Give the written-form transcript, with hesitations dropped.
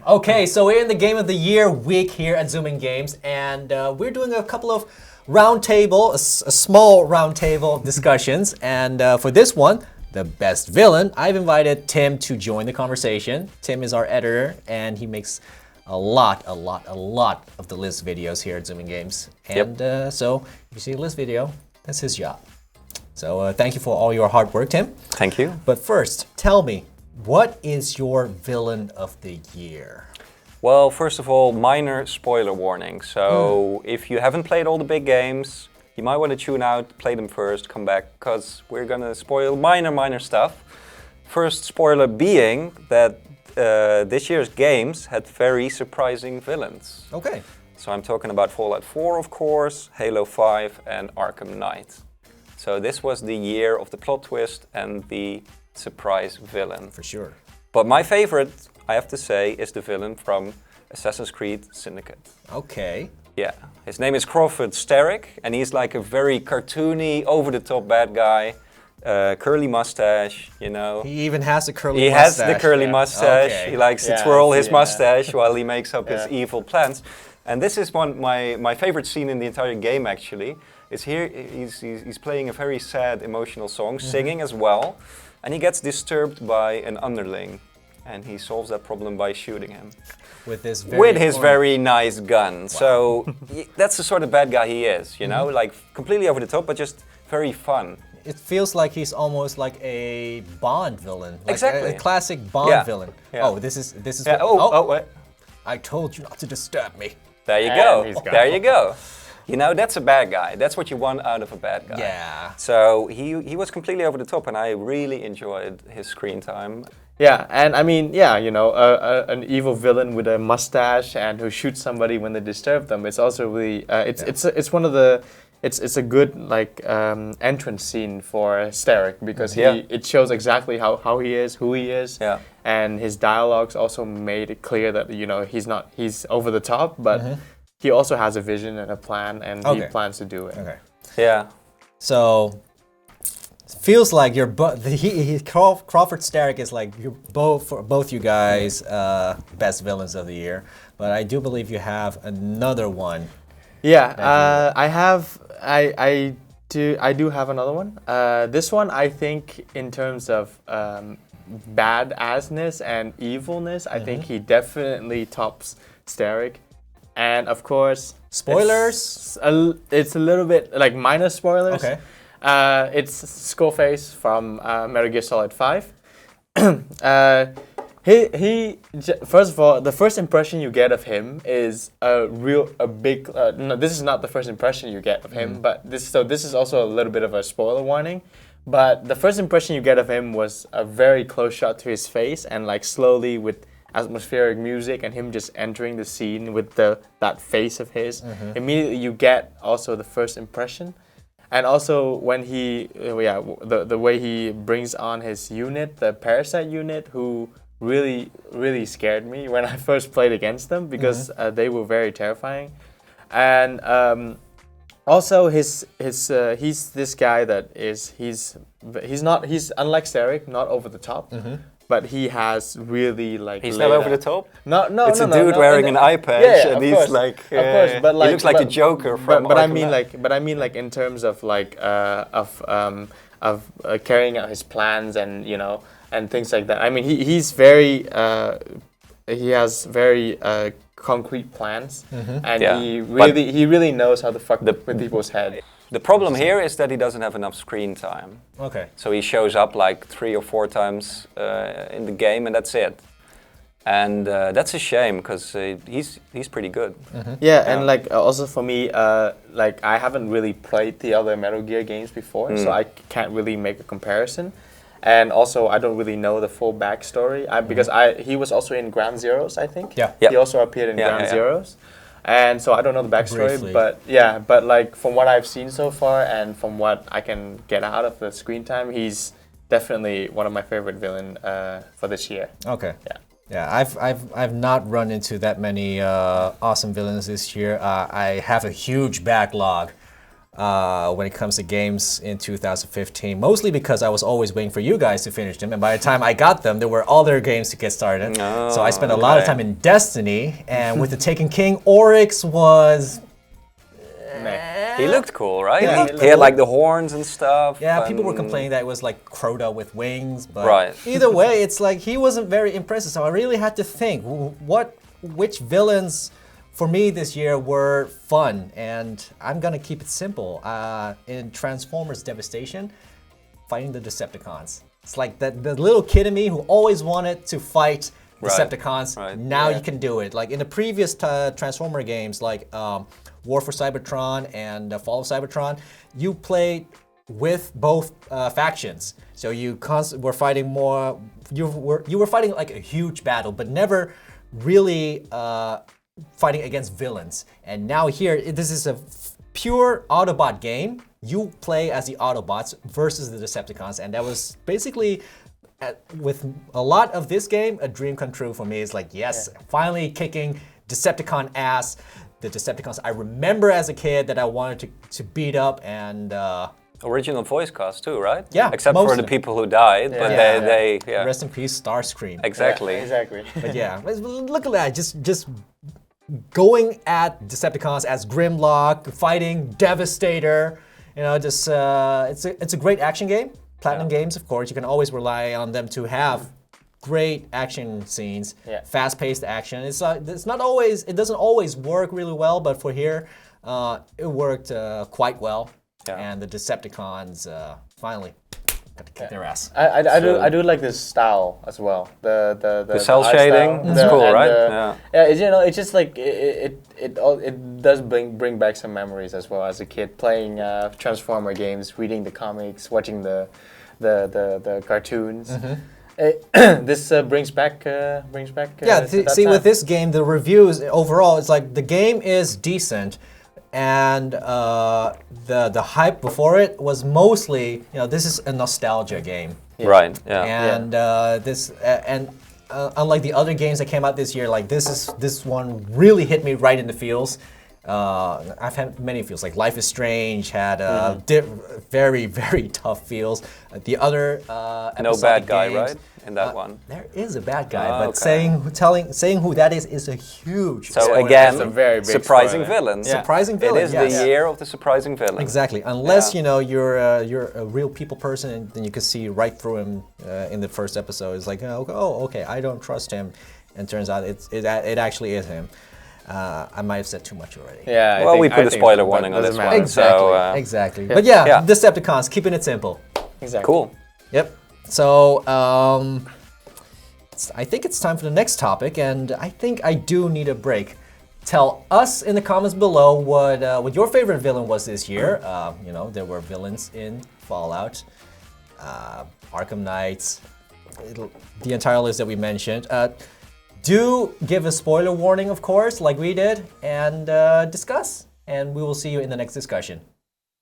Okay, so we're in the Game of the Year week here at Zoomin Games, and we're doing a couple of roundtable, a small roundtable discussions. And for this one, the best villain, I've invited Tim to join the conversation. Tim is our editor, and he makes a lot of the list videos here at Zoomin Games. And so if you see a list video, that's his job. So thank you for all your hard work, Tim. Thank you. But first, tell me, what is your villain of the year? Well, first of all, minor spoiler warning. So if you haven't played all the big games, you might want to tune out, play them first, come back, because we're going to spoil minor stuff. First spoiler being that this year's games had very surprising villains. Okay. So I'm talking about Fallout 4, of course, Halo 5 and Arkham Knight. So this was the year of the plot twist and the surprise villain. For sure. But my favorite, I have to say, is the villain from Assassin's Creed Syndicate. Okay. Yeah, his name is Crawford Starrick, and he's like a very cartoony, over-the-top bad guy. Curly mustache, you know. He even has a curly mustache. He has the curly mustache. Okay. He likes to twirl his mustache while he makes up his evil plans. And this is my favorite scene in the entire game, actually. Is here he's playing a very sad, emotional song, singing as well. And he gets disturbed by an underling, and he solves that problem by shooting him. With his very nice gun. Wow. So that's the sort of bad guy he is, you know? Like completely over the top, but just very fun. It feels like he's almost like a Bond villain. Like exactly. A classic Bond villain. Yeah. Oh, this is yeah. What? I told you not to disturb me. There you go. There you go. You know, that's a bad guy. That's what you want out of a bad guy. Yeah. So he was completely over the top, and I really enjoyed his screen time. Yeah, and I mean, you know, an evil villain with a mustache and who shoots somebody when they disturb them. It's also really, it's one of the, it's a good like entrance scene for Starrick because it shows exactly how he is, who he is, and his dialogues also made it clear that you know he's over the top, but. He also has a vision and a plan, and he plans to do it. Okay. Yeah. So, it feels like you're Crawford Starrick is like you're both you guys best villains of the year, but I do believe you have another one. Yeah, I do have another one. This one I think in terms of badassness and evilness, I think he definitely tops Starrick. And of course, spoilers. It's a little bit like minor spoilers. Okay. It's Skullface from Metal Gear Solid 5. He first of all, the first impression you get of him is a big. No, this is not the first impression you get of him, but this is also a little bit of a spoiler warning. But the first impression you get of him was a very close shot to his face, and like slowly with atmospheric music and him just entering the scene with that face of his. Immediately you get also the first impression, and also when he the way he brings on his unit, the parasite unit, who really scared me when I first played against them because they were very terrifying. And also he's this guy that he's unlike Starrick, not over the top. But he has really like. He's not over the top. No. It's a dude wearing an eye patch, and he's like. Of course, but like he looks like the Joker from. But I mean like in terms of like carrying out his plans and you know and things like that. I mean he's very he has very concrete plans, and he really knows how to fuck with people's head. The problem here is that he doesn't have enough screen time. Okay. So he shows up like 3 or 4 times in the game, and that's it. And that's a shame because he's pretty good. Yeah, and like also for me, like I haven't really played the other Metal Gear games before, so I can't really make a comparison. And also, I don't really know the full backstory because he was also in Ground Zeroes, I think. Yeah. He also appeared in Ground Zeroes. And so I don't know the backstory, Briefly. but like from what I've seen so far and from what I can get out of the screen time, he's definitely one of my favorite villain for this year. Okay. Yeah. Yeah, I've not run into that many awesome villains this year. I have a huge backlog when it comes to games in 2015, mostly because I was always waiting for you guys to finish them, and by the time I got them, there were other games to get started. So I spent a lot of time in Destiny, and with the Taken King, Oryx was... He looked cool, right? Yeah, He had like the horns and stuff. Yeah, people were complaining that it was like Crota with wings, but Right. either way, it's like he wasn't very impressive. So I really had to think which villains for me this year were fun, and I'm gonna keep it simple. In Transformers Devastation, fighting the Decepticons. It's like the little kid in me who always wanted to fight Decepticons. Right. Now you can do it. Like in the previous Transformer games, like War for Cybertron and Fall of Cybertron, you played with both factions. So you were fighting more. You were fighting like a huge battle, but never really fighting against villains. And now here, this is a pure Autobot game. You play as the Autobots versus the Decepticons, and that was basically. With a lot of this game, a dream come true for me. It's like, yes, finally kicking Decepticon ass. The Decepticons I remember as a kid that I wanted to beat up, and Original voice cast too, right? Yeah, except most for of the them. people who died, but they rest in peace, Starscream. exactly. Yeah, exactly. But yeah, look at that, just going at Decepticons as Grimlock, fighting Devastator. You know, just it's a great action game. Platinum Games, of course, you can always rely on them to have great action scenes, fast-paced action. It's not always, it doesn't always work really well, but for here, it worked quite well. And the Decepticons finally got to kick their ass. I do like this style as well. The cell art shading, style. that's cool, And right? it's just like it does bring back some memories as well as a kid playing Transformer games, reading the comics, watching the cartoons. This brings back. See, with this game, the reviews overall, it's like the game is decent, and the hype before it was mostly, you know, this is a nostalgia game. Right. Yeah. And unlike the other games that came out this year, like this one really hit me right in the feels. I've had many feels, like Life is Strange had very, very tough feels. The other No bad guy, games, right? In that one. There is a bad guy, but okay. saying who that is a huge So spoiler. again, That's a very big surprising spoiler. villain. Surprising villain. It is yes. the year of the surprising villain. Exactly. Unless you know you're a real people person, and then you can see right through him in the first episode. It's like, oh, okay, I don't trust him, and turns out it actually is him. I might have said too much already. Yeah. Well, we put a spoiler warning on this one. Exactly. Exactly. But yeah, Decepticons, keeping it simple. Exactly. Cool. Yep. So I think it's time for the next topic, and I think I do need a break. Tell us in the comments below what your favorite villain was this year. You know, there were villains in Fallout, Arkham Knights, the entire list that we mentioned. Do give a spoiler warning, of course, like we did, and discuss. And we will see you in the next discussion.